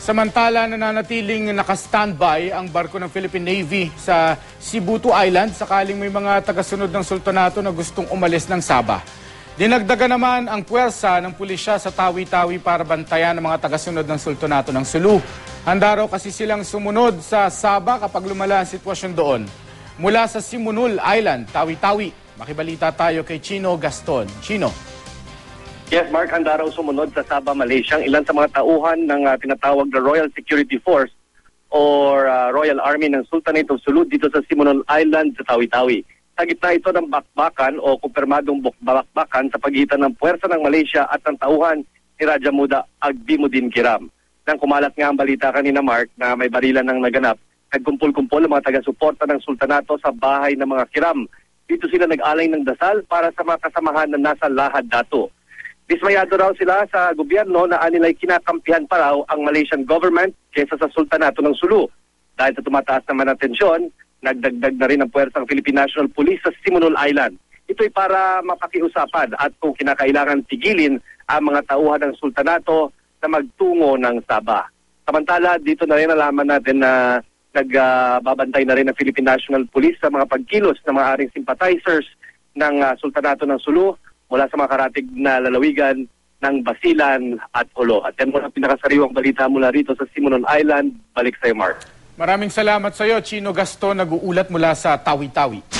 Samantala, nananatiling naka-standby ang barko ng Philippine Navy sa Sibutu Island sakaling may mga tagasunod ng sultanato na gustong umalis ng Sabah. Dinagdagan naman ang puwersa ng pulisya sa Tawi-Tawi para bantayan ang mga tagasunod ng sultanato ng Sulu. Handa raw kasi silang sumunod sa Sabah kapag lumala ang sitwasyon doon. Mula sa Simunul Island, Tawi-Tawi, makibalita tayo kay Chino Gaston. Chino. Yes, Mark, handa raw sumunod sa Sabah, Malaysia ang ilan sa mga tauhan ng tinatawag na Royal Security Force or Royal Army ng Sultanate of Sulu dito sa Simunul Island sa Tawi-Tawi. Sa gitna ito ng bakbakan o kumpirmadong bakbakan sa pagitan ng puwersa ng Malaysia at ng tauhan ni Raja Muda Agbimuddin Kiram. Nang kumalat nga ang balita kanina, Mark, na may barilan ng naganap, nagkumpul-kumpul ang mga taga-suporta ng sultanato sa bahay ng mga Kiram. Dito sila nag-alay ng dasal para sa mga kasamahan na nasa Lahad Datu. Dismayado raw sila sa gobyerno na anilay kinakampihan pa raw ang Malaysian government kaysa sa sultanato ng Sulu. Dahil sa tumataas naman ang tensyon, nagdagdag na rin ang puwersa ng Philippine National Police sa Simunul Island. Ito'y para mapakiusapan at kung kinakailangan tigilin ang mga tauhan ng sultanato na magtungo ng Sabah. Samantala, dito na rin nalaman natin na nagbabantay na rin ang Philippine National Police sa mga pagkilos ng mga aring sympathizers ng sultanato ng Sulu mula sa mga karatig na lalawigan ng Basilan at Jolo. At yan muna pinakasariwang balita mula rito sa Simunul Island. Balik sa'yo, Mark. Maraming salamat sa iyo, Chino Gaston, nag-uulat mula sa Tawi-Tawi.